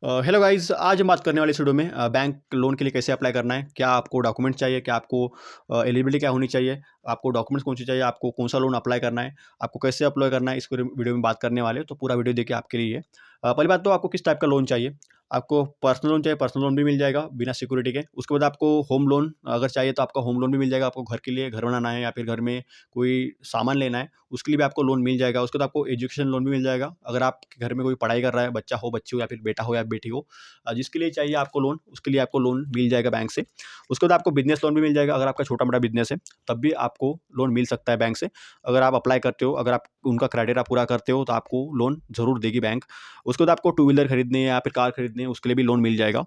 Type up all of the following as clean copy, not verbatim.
Hello guys, आज हम बात करने वाले इस वीडियो में बैंक लोन के लिए कैसे अप्लाई करना है। क्या आपको डॉक्यूमेंट चाहिए, क्या आपको एलिजिबिलिटी क्या होनी चाहिए, आपको डॉक्यूमेंट्स कौन से चाहिए, आपको कौन सा लोन अप्लाई करना है, आपको कैसे अप्लाई करना है, इस पूरे वीडियो में बात करने वाले हैं। तो पूरा वीडियो देखिए, आपके लिए है। पहली बात तो आपको किस टाइप का लोन चाहिए। आपको पर्सनल लोन चाहिए, पर्सनल लोन भी मिल जाएगा बिना सिक्योरिटी के। उसके बाद आपको होम लोन अगर चाहिए तो आपका होम लोन भी मिल जाएगा। आपको घर के लिए घर बनाना है या फिर घर में कोई सामान लेना है, उसके लिए भी आपको लोन मिल जाएगा। उसके बाद आपको एजुकेशन लोन भी मिल जाएगा। अगर आपके घर में कोई पढ़ाई कर रहा है, बच्चा हो, बच्ची हो, या फिर बेटा हो या बेटी हो, जिसके लिए चाहिए आपको लोन, उसके लिए आपको लोन मिल जाएगा बैंक से। उसके बाद आपको बिज़नेस लोन भी मिल जाएगा। अगर आपका छोटा-मोटा बिज़नेस है, तब भी आपको लोन मिल सकता है बैंक से। अगर आप अप्लाई करते हो, अगर आप उनका क्राइटेरिया पूरा करते हो, तो आपको लोन ज़रूर देगी बैंक। उसके बाद आपको टू व्हीलर खरीदनी है या फिर कार खरीदनी है, उसके लिए भी लोन मिल जाएगा।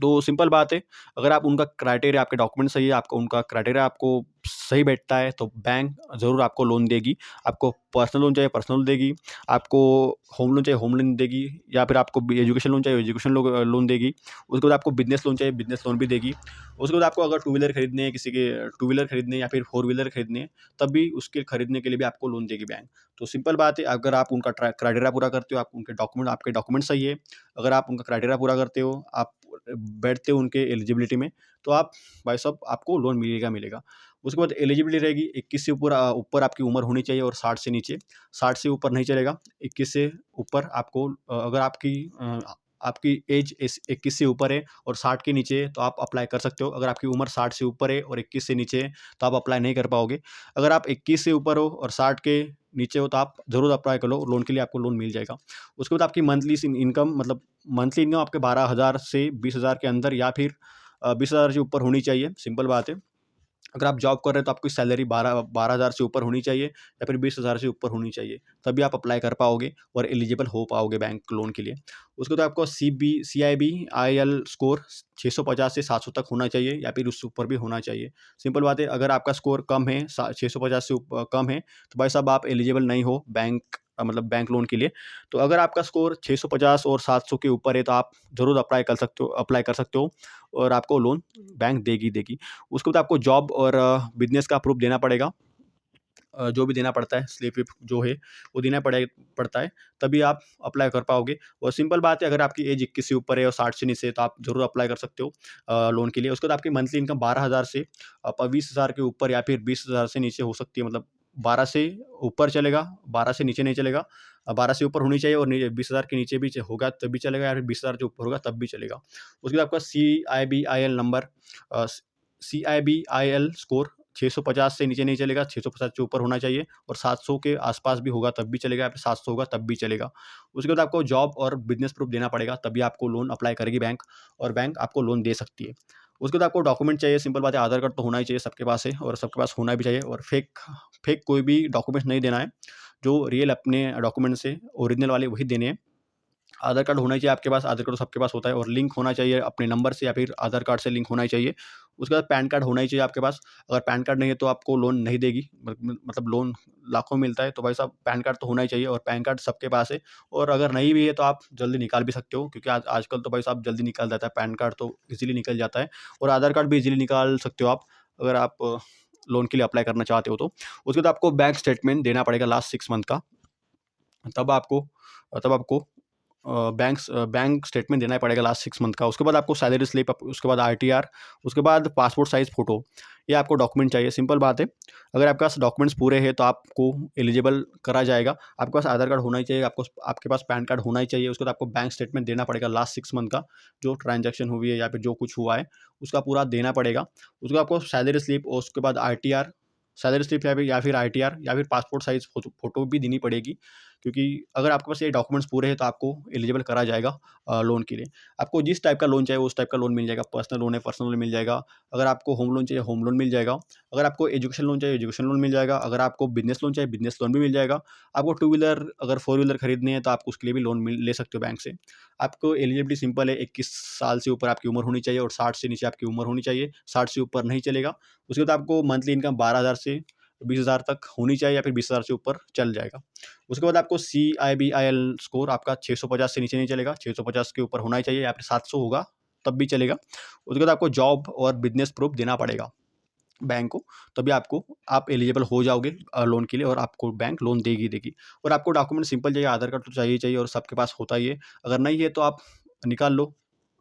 तो सिंपल बात है, अगर आप उनका क्राइटेरिया, आपके डॉक्यूमेंट सही है, आपका उनका क्राइटेरिया आपको सही बैठता है, तो बैंक ज़रूर आपको लोन देगी। आपको पर्सनल लोन चाहिए, पर्सनल लोन देगी। आपको होम लोन चाहिए, होम लोन देगी। या फिर आपको एजुकेशन लोन चाहिए, एजुकेशन लोन देगी। उसके बाद आपको बिज़नेस लोन चाहिए, बिज़नेस लोन भी देगी। उसके बाद आपको अगर टू व्हीलर खरीदनी है, किसी के टू व्हीलर खरीदनी है या फिर फोर व्हीलर खरीदनी है, तब भी उसके खरीदने के लिए भी आपको लोन देगी बैंक। तो सिंपल बात है, अगर आप उनका क्राइटेरिया पूरा करते हो, आप उनके आपके डॉक्यूमेंट सही है, अगर आप उनका क्राइटेरिया पूरा करते हो, आप बैठते हो उनके एलिजिबिलिटी में, तो आप भाई साहब आपको लोन मिलेगा। उसके बाद एलिजिबिलिटी रहेगी 21 से ऊपर आपकी उम्र होनी चाहिए और 60 से नीचे। 60 से ऊपर नहीं चलेगा। 21 से ऊपर आपको अगर आपकी एज 21 से ऊपर है और 60 के नीचे है, तो आप अप्लाई कर सकते हो। अगर आपकी उम्र 60 से ऊपर है और 21 से नीचे है, तो आप अप्लाई नहीं कर पाओगे। अगर आप 21 से ऊपर हो और 60 के नीचे हो, तो आप ज़रूर अप्लाई कर लो, लोन के लिए आपको लोन मिल जाएगा। उसके बाद आपकी मंथली इनकम, मतलब मंथली इनकम आपके 12,000 से 20,000 के अंदर, या फिर 20,000 से ऊपर होनी चाहिए। सिंपल बात है। अगर आप जॉब कर रहे हैं, तो आपकी सैलरी 12,000 से ऊपर होनी चाहिए या फिर 20,000 से ऊपर होनी चाहिए। तभी आप अप्लाई कर पाओगे और एलिजिबल हो पाओगे बैंक लोन के लिए। उसके बाद आपको CIBIL स्कोर 650 से 700 तक होना चाहिए या फिर उससे ऊपर भी होना चाहिए। सिंपल बात है, अगर आपका स्कोर कम है, 650 से कम है, तो भाई साहब आप एलिजिबल नहीं हो मतलब बैंक लोन के लिए। तो अगर आपका स्कोर 650 और 700 के ऊपर है, तो आप ज़रूर अप्लाई कर सकते हो और आपको लोन बैंक देगी। उसके बाद आपको जॉब और बिज़नेस का प्रूफ देना पड़ेगा। जो भी देना पड़ता है, स्लिप-विप जो है, वो पड़ता है, तभी आप अप्लाई कर पाओगे। और सिंपल बात है, अगर आपकी एज 21 से ऊपर है और 60 से नीचे है, तो आप ज़रूर अप्लाई कर सकते हो लोन के लिए। उसके बाद आपकी मंथली इनकम 12,000 से 20,000 के ऊपर या फिर 20,000 से नीचे हो सकती है। मतलब 12 से ऊपर चलेगा, 12 से नीचे नहीं चलेगा। 12 से ऊपर होनी चाहिए और 20,000 के नीचे भी होगा तब भी चलेगा, या फिर 20,000 से ऊपर होगा तब भी चलेगा। उसके बाद आपका CIBIL नंबर, अ, CIBIL स्कोर 650 से नीचे नहीं चलेगा, 650 से ऊपर होना चाहिए और 700 के आसपास भी होगा तब भी चलेगा, या फिर 700 होगा तब भी चलेगा। उसके बाद आपको जॉब और बिज़नेस प्रूफ देना पड़ेगा, तभी आपको लोन अप्लाई करेगी बैंक और बैंक आपको लोन दे सकती है। उसके बाद आपको डॉक्यूमेंट चाहिए, सिंपल बात है, आधार कार्ड तो होना ही चाहिए, सबके पास है और सबके पास होना भी चाहिए। और फेक फेक कोई भी डॉक्यूमेंट्स नहीं देना है। जो रियल अपने डॉक्यूमेंट्स हैं, ओरिजिनल वाले वही देने हैं। आधार कार्ड होना ही चाहिए आपके पास, आधार कार्ड तो सबके पास होता है और लिंक होना चाहिए अपने नंबर से या फिर आधार कार्ड से लिंक होना ही चाहिए। उसके बाद पैन कार्ड होना ही चाहिए आपके पास। अगर पैन कार्ड नहीं है, तो आपको लोन नहीं देगी। मतलब लोन लाखों में मिलता है, तो भाई साहब पैन कार्ड तो होना ही चाहिए और पैन कार्ड सबके पास है। और अगर नहीं भी है, तो आप जल्दी निकाल भी सकते हो, क्योंकि आजकल तो भाई साहब जल्दी निकल जाता है, पैन कार्ड तो ईज़िली निकल जाता है और आधार कार्ड भी ईज़िली निकाल सकते हो आप, अगर आप लोन के लिए अप्लाई करना चाहते हो तो। उसके बाद आपको बैंक स्टेटमेंट देना पड़ेगा लास्ट 6 मंथ का। तब आपको बैंक स्टेटमेंट देना ही पड़ेगा लास्ट 6 मंथ का। उसके बाद आपको सैलरी स्लिप, उसके बाद आरटीआर, उसके बाद पासपोर्ट साइज़ फ़ोटो, ये आपको डॉक्यूमेंट चाहिए। सिंपल बात है, अगर आपके पास डॉक्यूमेंट्स पूरे हैं, तो आपको एलिजिबल करा जाएगा। आपके पास आधार कार्ड होना ही चाहिए, आपके पास पैन कार्ड होना ही चाहिए। उसके बाद आपको बैंक स्टेटमेंट देना पड़ेगा लास्ट 6 मंथ का, जो ट्रांजैक्शन हुई है या फिर जो कुछ हुआ है, उसका पूरा देना पड़ेगा। उसके बाद आपको सैलरी स्लिप और उसके बाद आरटीआर, सैलरी स्लिप या फिर आरटीआर या फिर पासपोर्ट साइज़ फ़ोटो भी देनी पड़ेगी, क्योंकि अगर आपके पास ये डॉक्यूमेंट्स पूरे हैं, तो आपको एलिजिबल करा जाएगा लोन के लिए। आपको जिस टाइप का लोन चाहिए, उस टाइप का लोन मिल जाएगा। पर्सनल लोन है, पर्सनल लोन मिल जाएगा। अगर आपको होम लोन चाहिए, होम लोन मिल जाएगा। अगर आपको एजुकेशन लोन चाहिए, एजुकेशन लोन मिल जाएगा। अगर आपको बिज़नेस लोन चाहिए, बिज़नेस लोन भी मिल जाएगा। आपको टू व्हीलर अगर फोर व्हीलर खरीदनी है, तो आप उसके लिए भी लोन ले सकते हो बैंक से। आपको एलिजिबिलिटी सिंपल है, 21 साल से ऊपर आपकी उम्र होनी चाहिए और 60 से नीचे आपकी उम्र होनी चाहिए। 60 से ऊपर नहीं चलेगा। उसके बाद आपको मंथली इनकम 12,000 से 20,000 तक होनी चाहिए या फिर 20,000 से ऊपर चल जाएगा। उसके बाद आपको CIBIL स्कोर आपका 650 से नीचे नहीं चलेगा, 650 के ऊपर होना ही चाहिए या फिर 700 होगा तब भी चलेगा। उसके बाद आपको जॉब और बिज़नेस प्रूफ देना पड़ेगा बैंक को, तभी आप एलिजिबल हो जाओगे लोन के लिए और आपको बैंक लोन देगी। और आपको डॉक्यूमेंट सिंपल चाहिए, आधार कार्ड तो चाहिए ही चाहिए और सबके पास होता ही है। अगर नहीं है, तो आप निकाल लो।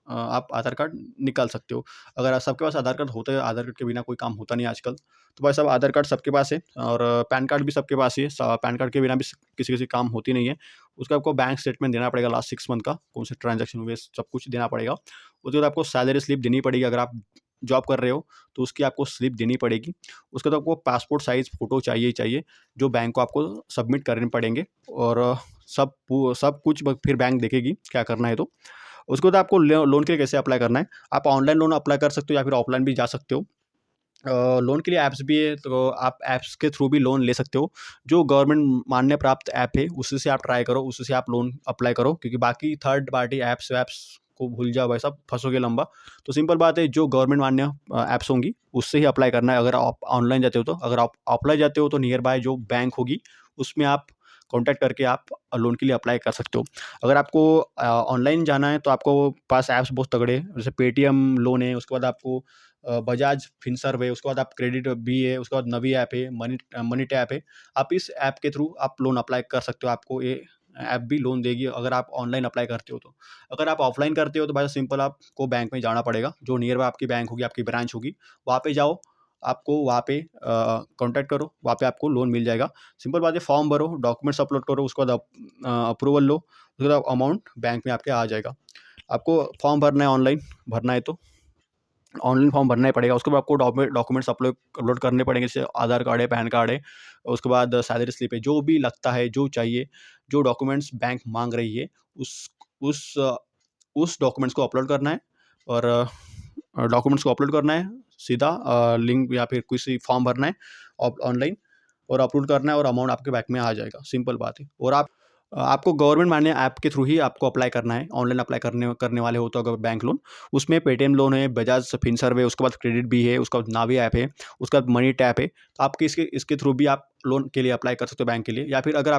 आप आधार कार्ड निकाल सकते हो। अगर सबके पास आधार कार्ड होता है, आधार कार्ड के बिना कोई काम होता नहीं है आजकल। तो भाई साहब आधार कार्ड सबके पास है और पैन कार्ड भी सबके पास ही है। पैन कार्ड के बिना भी किसी-किसी काम होती नहीं है। उसका आपको बैंक स्टेटमेंट देना पड़ेगा लास्ट 6 मंथ का, कौन से ट्रांज़ैक्शन हुए सब कुछ देना पड़ेगा। उसके बाद आपको सैलरी स्लिप देनी पड़ेगी, अगर आप जॉब कर रहे हो, तो उसकी आपको स्लिप देनी पड़ेगी। उसके बाद आपको पासपोर्ट साइज़ फ़ोटो चाहिए ही चाहिए, जो बैंक को आपको सबमिट करने पड़ेंगे और सब कुछ फिर बैंक देखेगी क्या करना है तो। उसके बाद आपको लोन के लिए कैसे अप्लाई करना है, आप ऑनलाइन लोन अप्लाई कर सकते हो या फिर ऑफलाइन भी जा सकते हो। लोन के लिए ऐप्स भी है, तो आप ऐप्स के थ्रू भी लोन ले सकते हो। जो गवर्नमेंट मान्य प्राप्त ऐप है, उसी से आप ट्राई करो, उसी से आप लोन अप्लाई करो, क्योंकि बाकी थर्ड पार्टी ऐप्स वैप्स को भूल जाओ भाई साहब, फँसोगे लंबा। तो सिंपल बात है, जो गवर्नमेंट मान्य ऐप्स होंगी, उससे ही अप्लाई करना है अगर आप ऑनलाइन जाते हो तो। अगर आप ऑफलाइन जाते हो तो नियर बाय जो बैंक होगी, उसमें आप कॉन्टैक्ट करके आप लोन के लिए अप्लाई कर सकते हो। अगर आपको ऑनलाइन जाना है तो आपको पास ऐप्स बहुत तगड़े हैं, जैसे पेटीएम लोन है, उसके बाद आपको बजाज फिनसर्व है, उसके बाद आप क्रेडिट भी है, उसके बाद नवी ऐप है, मनी टैप है। आप इस ऐप के थ्रू आप लोन अप्लाई कर सकते हो, आपको ये ऐप भी लोन देगी अगर आप ऑनलाइन अप्लाई करते हो तो। अगर आप ऑफलाइन करते हो तो भाई सिंपल आपको बैंक में जाना पड़ेगा, जो नियर बाय आपकी बैंक होगी, आपकी ब्रांच होगी, वहाँ पे जाओ, आपको वहाँ पे कॉन्टैक्ट करो, वहाँ पे आपको लोन मिल जाएगा। सिंपल बात है, फॉर्म भरो, डॉक्यूमेंट्स अपलोड करो, उसके बाद अप्रूवल लो, उसके बाद अमाउंट बैंक में आपके आ जाएगा। आपको फॉर्म भरना है, ऑनलाइन भरना है तो ऑनलाइन फॉर्म भरना ही पड़ेगा। उसके बाद आपको डॉक्यूमेंट्स अपलोड अपलोड करने पड़ेंगे, जैसे आधार कार्ड है, पैन कार्ड है, उसके बाद सैलरी स्लिप है, जो भी लगता है, जो चाहिए, जो डॉक्यूमेंट्स बैंक माँग रही है, उस अ, उस डॉक्यूमेंट्स को अपलोड करना है और डॉक्यूमेंट्स को अपलोड करना है, सीधा लिंक या फिर किसी फॉर्म भरना है ऑनलाइन और अपलोड करना है और अमाउंट आपके बैंक में आ जाएगा, सिंपल बात है। और आपको गवर्नमेंट मान्य ऐप के थ्रू ही आपको अप्लाई करना है, ऑनलाइन अप्लाई करने करने वाले हो तो अगर बैंक लोन, उसमें पेटीएम लोन है, बजाज फिनसर्व है, उसके बाद क्रेडिट भी है, उसके बाद नावी ऐप है, उसके बाद मनी टैप है। तो आपके इसके इसके थ्रू भी आप लोन के लिए अप्लाई कर सकते हो बैंक के लिए, या फिर अगर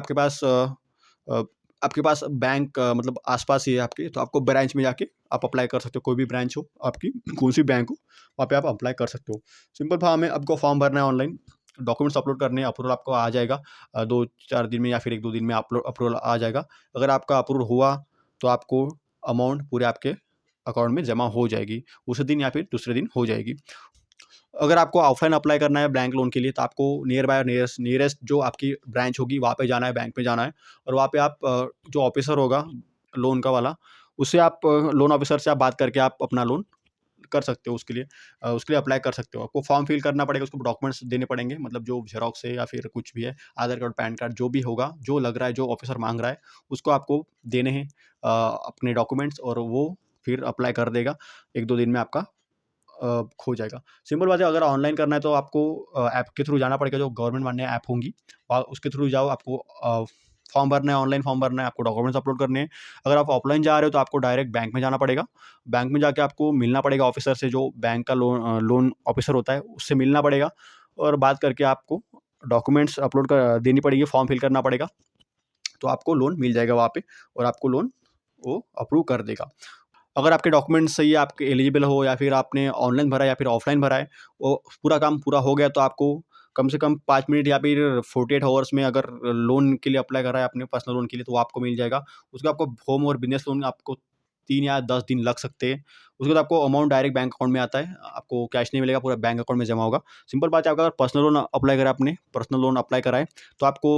अ, आपके पास बैंक मतलब आस-पास ही है आपके, तो आपको ब्रांच में जाके आप अप्लाई कर सकते हो, कोई भी ब्रांच हो आपकी, कौन-सी बैंक हो, वहाँ पे आप अप्लाई कर सकते हो। सिंपल फॉर्म है, आपको फॉर्म भरना है ऑनलाइन, डॉक्यूमेंट्स अपलोड करने हैं, अप्रूवल आपको आ जाएगा 2-4 दिन में या फिर 1-2 दिन में अप्रूवल आ जाएगा। अगर आपका अप्रूवल हुआ, तो आपको अमाउंट पूरे आपके अकाउंट में जमा हो जाएगी, उसी दिन या फिर दूसरे दिन हो जाएगी। अगर आपको ऑफलाइन अप्लाई करना है बैंक लोन के लिए, तो आपको नियर बाय नियरेस्ट जो आपकी ब्रांच होगी, वहाँ पे जाना है, बैंक में जाना है और वहाँ पे आप जो ऑफिसर होगा लोन का वाला, उससे आप लोन ऑफिसर से आप बात करके आप अपना लोन कर सकते हो, उसके लिए अप्लाई कर सकते हो। आपको फॉर्म फिल करना पड़ेगा, उसको डॉक्यूमेंट्स देने पड़ेंगे, मतलब जो ज़ेरॉक्स है या फिर कुछ भी है, आधार कार्ड, पैन कार्ड जो भी होगा, जो लग रहा है, जो ऑफिसर माँग रहा है, उसको आपको देने हैं अपने डॉक्यूमेंट्स और वो फिर अप्लाई कर देगा। 1-2 दिन में आपका हो जाएगा। सिंपल बात है, अगर ऑनलाइन करना है तो आपको ऐप के थ्रू जाना पड़ेगा, जो गवर्नमेंट मान्य ऐप होंगी, उसके थ्रू जाओ, आपको फॉर्म भरना है, ऑनलाइन फॉर्म भरना है, आपको डॉक्यूमेंट्स अपलोड करने हैं। अगर आप ऑफलाइन जा रहे हो तो आपको डायरेक्ट बैंक में जाना पड़ेगा। बैंक में जाके आपको मिलना पड़ेगा ऑफिसर से, जो बैंक का लोन ऑफिसर होता है, उससे मिलना पड़ेगा और बात करके आपको डॉक्यूमेंट्स अपलोड कर देनी पड़ेगी, फॉर्म फिल करना पड़ेगा। तो आपको लोन मिल जाएगा वहाँ पे और आपको लोन वो अप्रूव कर देगा। अगर आपके डॉक्यूमेंट्स सही है, आपके एलिजिबल हो या फिर आपने ऑनलाइन भरा है या फिर ऑफलाइन भरा है, वो पूरा काम पूरा हो गया, तो आपको कम से कम 5 मिनट या फिर 48 आवर्स में अगर लोन के लिए अप्लाई कर रहा है अपने पर्सनल लोन के लिए, तो वो आपको मिल जाएगा। उसके आपको होम और बिज़नेस लोन आपको 3 या 10 दिन लग सकते हैं। उसके बाद आपको अमाउंट डायरेक्ट बैंक अकाउंट में आता है, आपको कैश नहीं मिलेगा, पूरा बैंक अकाउंट में जमा होगा। सिंपल बात है, अगर पर्सनल लोन अप्लाई करा आपने, पर्सनल लोन अप्लाई करा है, तो आपको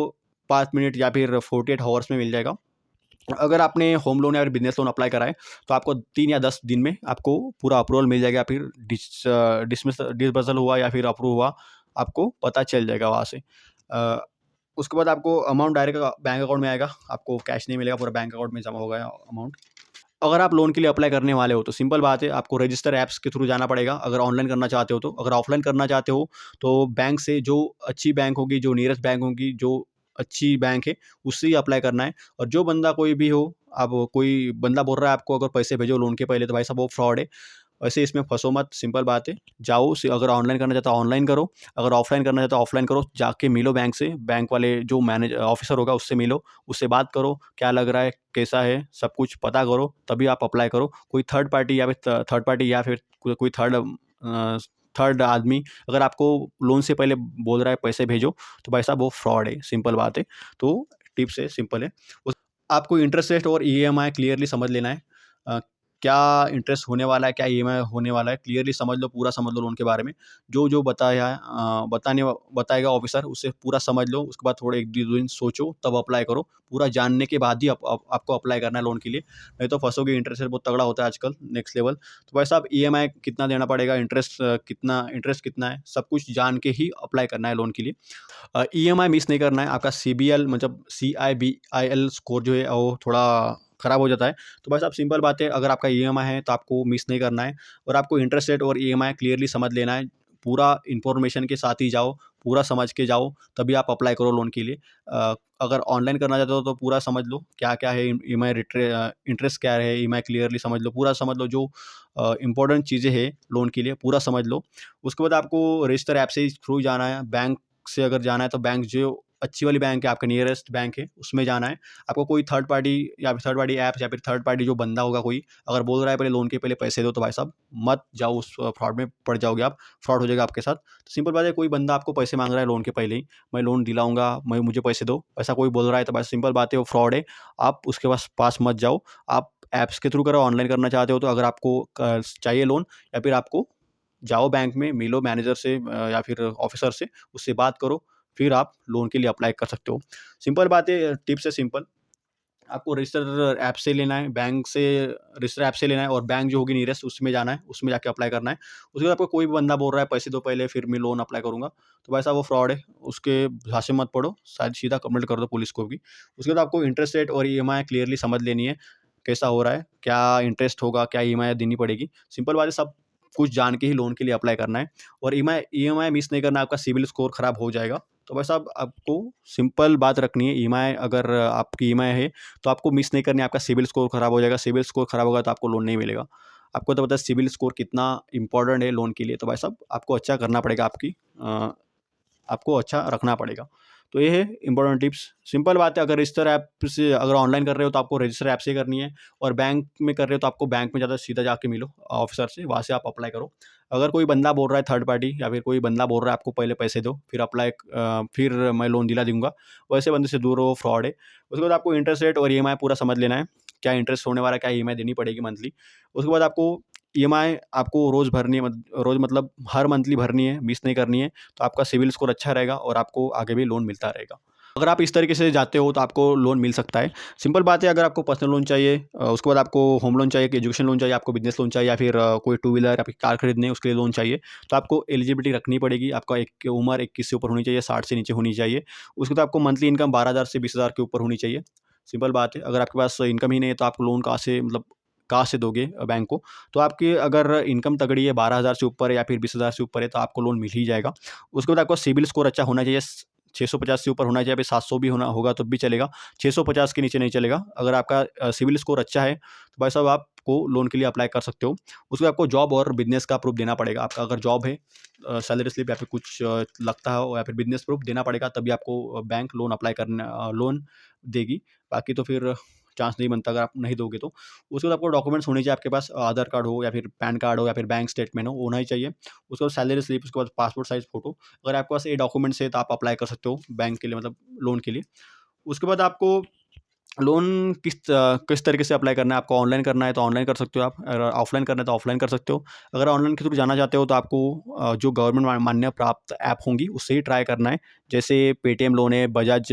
5 मिनट या फिर 48 आवर्स में मिल जाएगा। अगर आपने होम लोन या फिर बिज़नेस लोन अप्लाई करा है, तो आपको 3 या 10 दिन में आपको पूरा अप्रूवल मिल जाएगा, फिर डिसबर्सल हुआ या फिर अप्रूव हुआ, आपको पता चल जाएगा वहाँ से। अ, उसके बाद आपको अमाउंट डायरेक्ट बैंक अकाउंट में आएगा, आपको कैश नहीं मिलेगा, पूरा बैंक अकाउंट में जमा होगा अमाउंट। अगर आप लोन के लिए अप्लाई करने वाले हो, तो सिंपल बात है, आपको रजिस्टर ऐप्स के थ्रू जाना पड़ेगा, अगर ऑनलाइन करना चाहते हो तो। अगर ऑफलाइन करना चाहते हो, तो बैंक से जो अच्छी बैंक होगी, जो नियरेस्ट बैंक होगी, जो अच्छी बैंक है, उससे ही अप्लाई करना है। और जो बंदा कोई भी हो, अब कोई बंदा बोल रहा है आपको अगर पैसे भेजो लोन के पहले, तो भाई साहब वो फ्रॉड है। वैसे इसमें फँसो मत, सिंपल बात है। जाओ अगर ऑनलाइन करना चाहते हो ऑनलाइन करो, अगर ऑफलाइन करना चाहते हो ऑफलाइन करो। जाके मिलो बैंक से, बैंक वाले जो ऑफिसर होगा उससे मिलो, उससे बात करो, क्या लग रहा है, कैसा है, सब कुछ पता करो, तभी आप अप्लाई करो। कोई कोई थर्ड आदमी अगर आपको लोन से पहले बोल रहा है पैसे भेजो, तो भाई साहब वो फ्रॉड है, सिंपल बात है। तो टिप्स है, सिंपल है। उस आपको इंटरेस्ट रेट और ईएमआई क्लियरली समझ लेना है। क्या इंटरेस्ट होने वाला है, क्या ईएमआई होने वाला है, क्लियरली समझ लो, पूरा समझ लो लोन के बारे में। जो बताया है बताएगा ऑफ़िसर, उससे पूरा समझ लो, उसके बाद थोड़े 1-2 दिन सोचो, तब अप्लाई करो। पूरा जानने के बाद ही आपको अप्लाई करना है लोन के लिए, नहीं तो फँसोगे। इंटरेस्ट रेट बहुत तगड़ा होता है आजकल, नेक्स्ट लेवल। तो भाई साहब, ईएमआई कितना देना पड़ेगा, इंटरेस्ट कितना है, सब कुछ जान के ही अप्लाई करना है लोन के लिए। ईएमआई मिस नहीं करना है। आपका सीबीएल मतलब सीआईबीआईएल स्कोर जो है वो थोड़ा खराब हो जाता है। तो बस आप सिंपल बात है, अगर आपका ईएमआई है तो आपको मिस नहीं करना है, और आपको इंटरेस्ट रेट और ईएमआई क्लियरली समझ लेना है। पूरा इन्फॉर्मेशन के साथ ही जाओ, पूरा समझ के जाओ, तभी आप अप्लाई करो लोन के लिए। अगर ऑनलाइन करना चाहते हो तो पूरा समझ लो क्या-क्या है, इंटरेस्ट क्या है, ईएमआई क्लियरली समझ लो, पूरा समझ लो, जो इम्पोर्टेंट चीज़ें हैं लोन के लिए पूरा समझ लो। उसके बाद आपको रजिस्टर ऐप से ही थ्रू जाना है। बैंक से अगर जाना है तो बैंक जो अच्छी वाली बैंक है, आपका नियरेस्ट बैंक है, उसमें जाना है। आपको कोई थर्ड पार्टी ऐप्स या फिर थर्ड पार्टी जो बंदा होगा कोई, अगर बोल रहा है पहले लोन के पहले पैसे दो, तो भाई साहब मत जाओ, उस फ्रॉड में पड़ जाओगे आप, फ्रॉड हो जाएगा आपके साथ। तो सिंपल बात है, कोई बंदा आपको पैसे माँग रहा है लोन के पहले ही, मैं लोन दिलाऊँगा, मुझे पैसे दो, ऐसा कोई बोल रहा है तो बस सिंपल बात है, वो फ्रॉड है। आप उसके पास मत जाओ, आप ऐप्स के थ्रू करो। ऑनलाइन करना चाहते हो तो अगर आपको चाहिए लोन, या फिर आपको जाओ बैंक में, मिलो मैनेजर से या फिर ऑफ़िसर से, उससे बात करो, फिर आप लोन के लिए अप्लाई कर सकते हो। सिंपल बात है, टिप्स है सिंपल। आपको रजिस्टर ऐप से लेना है, बैंक से रजिस्टर ऐप से लेना है, और बैंक जो होगी नियरेस्ट उसमें जाना है, उसमें जाके अप्लाई करना है। उसके बाद आपको कोई भी बंदा बोल रहा है पैसे दो पहले फिर मैं लोन अप्लाई करूँगा, तो भाई साहब वो फ्रॉड है, उसके झांसे मत पड़ो, शायद सीधा कंप्लेंट कर दो पुलिस को भी। उसके बाद आपको इंटरेस्ट रेट और ईएमआई क्लियरली समझ लेनी है, कैसा हो रहा है, क्या इंटरेस्ट होगा, क्या ईएमआई देनी पड़ेगी। सिंपल बात है, सब कुछ जान के ही लोन के लिए अप्लाई करना है, और ईएमआई मिस नहीं करना है, आपका सिबिल स्कोर खराब हो जाएगा। तो भाई साहब, आपको सिंपल बात रखनी है, ईएमआई अगर आपकी ईएमआई है तो आपको मिस नहीं करनी है, आपका सिबिल स्कोर खराब हो जाएगा। सिबिल स्कोर खराब होगा तो आपको लोन नहीं मिलेगा। आपको तो पता है सिबिल स्कोर कितना इंपॉर्टेंट है लोन के लिए, तो भाई साहब आपको अच्छा करना पड़ेगा, आपको अच्छा रखना पड़ेगा। तो ये है इम्पोर्टेंट टिप्स। सिंपल बात है, अगर रजिस्टर ऐप से अगर ऑनलाइन कर रहे हो तो आपको रजिस्टर ऐप से ही करनी है, और बैंक में कर रहे हो तो आपको बैंक में ज़्यादा सीधा जाके मिलो ऑफिसर से, वहाँ से आप अप्लाई करो। अगर कोई बंदा बोल रहा है थर्ड पार्टी, या फिर कोई बंदा बोल रहा है आपको पहले पैसे दो फिर फिर मैं लोन दिला दूँगा, वैसे बंदे से दूर रहो, फ्रॉड है। उसके बाद आपको इंटरेस्ट रेट और ईएमआई पूरा समझ लेना है, क्या इंटरेस्ट होने वाला है, क्या ईएमआई देनी पड़ेगी मंथली। उसके बाद आपको ईएमआई आपको रोज़ भरनी है, रोज़ मतलब हर मंथली भरनी है, मिस नहीं करनी है। तो आपका सिबिल स्कोर अच्छा रहेगा और आपको आगे भी लोन मिलता रहेगा। अगर आप इस तरीके से जाते हो तो आपको लोन मिल सकता है। सिंपल बात है, अगर आपको पर्सनल लोन चाहिए, उसके बाद आपको होम लोन चाहिए, कि एजुकेशन लोन चाहिए, आपको बिज़नेस लोन चाहिए, या फिर कोई टू व्हीलर या फिर कार खरीदनी है उसके लिए लोन चाहिए, तो आपको एलिजिबिलिटी रखनी पड़ेगी। आपका एक उम्र 21 से ऊपर होनी चाहिए, 60 से नीचे होनी चाहिए। उसके बाद आपको मंथली इनकम 12,000 से 20,000 के ऊपर होनी चाहिए। सिंपल बात है, अगर आपके पास इनकम ही नहीं है तो आप लोन कहाँ से दोगे बैंक को? तो आपकी अगर इनकम तगड़ी है, 12,000 से ऊपर है या फिर 20,000 से ऊपर है, तो आपको लोन मिल ही जाएगा। उसके बाद आपका सिबिल स्कोर अच्छा होना चाहिए, 650 से ऊपर होना चाहिए, 700 भी होना होगा तब भी चलेगा, 650 के नीचे नहीं चलेगा। अगर आपका सिबिल स्कोर अच्छा है तो भाई साहब आपको लोन के लिए अप्लाई कर सकते हो। उसके बाद आपको जॉब और बिज़नेस का प्रूफ देना पड़ेगा। आपका अगर जॉब है, सैलरी स्लिप या फिर कुछ लगता हो, या फिर बिज़नेस प्रूफ देना पड़ेगा, तभी आपको बैंक लोन देगी। बाकी तो फिर चांस नहीं बनता, अगर आप नहीं दोगे तो। उसके बाद आपको डॉक्यूमेंट्स होने चाहिए आपके पास, आधार कार्ड हो या फिर पैन कार्ड हो या फिर बैंक स्टेटमेंट हो, होना ही चाहिए। उसके बाद सैलरी स्लिप, उसके बाद पासपोर्ट साइज़ फ़ोटो। अगर आपके पास ये डॉक्यूमेंट्स है तो आप अप्लाई कर सकते हो बैंक के लिए, मतलब लोन के लिए। उसके बाद आपको लोन किस तरीके से अप्लाई करना है, आपको ऑनलाइन करना है तो ऑनलाइन कर सकते हो आप, अगर ऑफलाइन करना है तो ऑफलाइन कर सकते हो। अगर ऑनलाइन के थ्रू जाना चाहते हो तो आपको जो गवर्नमेंट मान्य प्राप्त ऐप होंगी उससे ही ट्राई करना है। जैसे पेटीएम लोन है, बजाज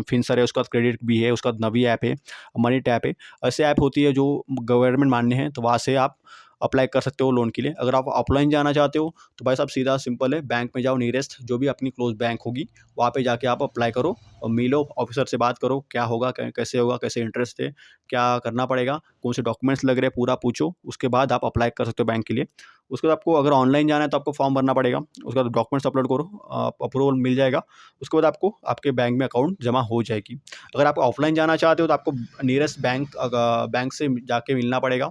फिनसर है, उसके बाद क्रेडिट भी है, उसके बाद नवी ऐप है, मनी टैप है। ऐसे ऐप होती है जो गवर्नमेंट मान्य है, तो वहाँ से आप अप्लाई कर सकते हो लोन के लिए। अगर आप ऑफलाइन जाना चाहते हो तो भाई साहब सीधा सिंपल है, बैंक में जाओ, नियरेस्ट जो भी अपनी क्लोज बैंक होगी वहाँ पे जाके आप अप्लाई करो, और मिलो ऑफिसर से, बात करो क्या होगा, कैसे होगा, कैसे इंटरेस्ट है, क्या करना पड़ेगा, कौन से डॉक्यूमेंट्स लग रहे हैं, पूरा पूछो। उसके बाद आप अप्लाई कर सकते हो बैंक के लिए। उसके बाद आपको अगर ऑनलाइन जाना है तो आपको फॉर्म भरना पड़ेगा। उसके बाद डॉक्यूमेंट्स अपलोड करो, अप्रूवल मिल जाएगा। उसके बाद आपको आपके बैंक में अकाउंट जमा हो जाएगी। अगर आप ऑफलाइन जाना चाहते हो तो आपको नियरेस्ट बैंक से जाके मिलना पड़ेगा,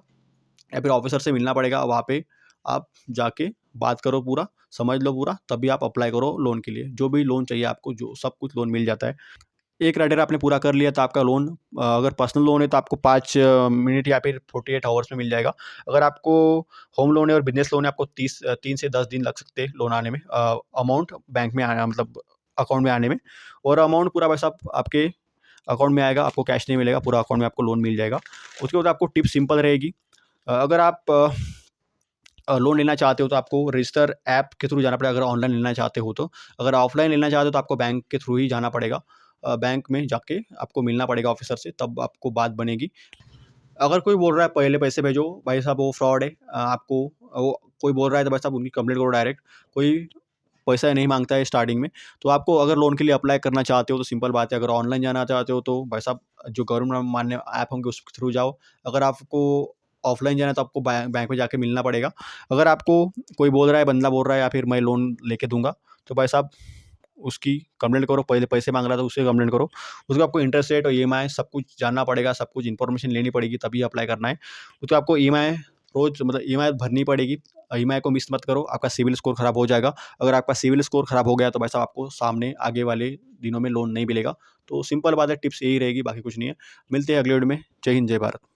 या फिर ऑफिसर से मिलना पड़ेगा। वहाँ पे आप जाके बात करो, पूरा समझ लो पूरा, तभी आप अप्लाई करो लोन के लिए। जो भी लोन चाहिए आपको, जो सब कुछ लोन मिल जाता है। एक क्राइटेरिया आपने पूरा कर लिया तो आपका लोन, अगर पर्सनल लोन है तो आपको 5 मिनट या फिर 48 आवर्स में मिल जाएगा। अगर आपको होम लोन है और बिज़नेस लोन है, आपको 3 से 10 दिन लग सकते हैं लोन आने में, अमाउंट बैंक में आना, मतलब अकाउंट में आने में। और अमाउंट पूरा पैसा आपके अकाउंट में आएगा, आपको कैश नहीं मिलेगा, पूरा अकाउंट में आपको लोन मिल जाएगा। उसके बाद आपको टिप सिंपल रहेगी, अगर आप लोन लेना चाहते हो तो आपको रजिस्टर ऐप के थ्रू जाना पड़ेगा, अगर ऑनलाइन लेना चाहते हो तो। अगर ऑफलाइन लेना चाहते हो तो आपको बैंक के थ्रू ही जाना पड़ेगा। बैंक में जाके आपको मिलना पड़ेगा ऑफिसर से, तब आपको बात बनेगी। अगर कोई बोल रहा है पहले पैसे भेजो, भाई साहब वो फ्रॉड है। आपको वो कोई बोल रहा है तो भाई साहब उनकी कंप्लेंट करो डायरेक्ट। कोई पैसा नहीं माँगता है स्टार्टिंग में। तो आपको अगर लोन के लिए अप्लाई करना चाहते हो तो सिंपल बात है, अगर ऑनलाइन जाना चाहते हो तो भाई साहब जो गवर्नमेंट मान्य ऐप होंगे उसके थ्रू जाओ। अगर आपको ऑफलाइन जाना है तो आपको बैंक में जाके मिलना पड़ेगा। अगर आपको कोई बोल रहा है, बंदा बोल रहा है या फिर मैं लोन लेके दूँगा, तो भाई साहब उसकी कंप्लेंट करो, पहले पैसे माँग रहा था उससे कंप्लेंट करो। उसको आपको इंटरेस्ट रेट और ईएमआई सब कुछ जानना पड़ेगा, सब कुछ इन्फॉर्मेशन लेनी पड़ेगी तभी अप्लाई करना है। तो आपको ईएमआई रोज़ मतलब ईएमआई भरनी पड़ेगी। ईएमआई को मिस मत करो, आपका सिविल स्कोर खराब हो जाएगा। अगर आपका सिविल स्कोर खराब हो गया तो भाई साहब आपको सामने आगे वाले दिनों में लोन नहीं मिलेगा। तो सिंपल बात है, टिप्स यही रहेगी, बाकी कुछ नहीं है। मिलते हैं अगले वीडियो में। जय हिंद, जय भारत।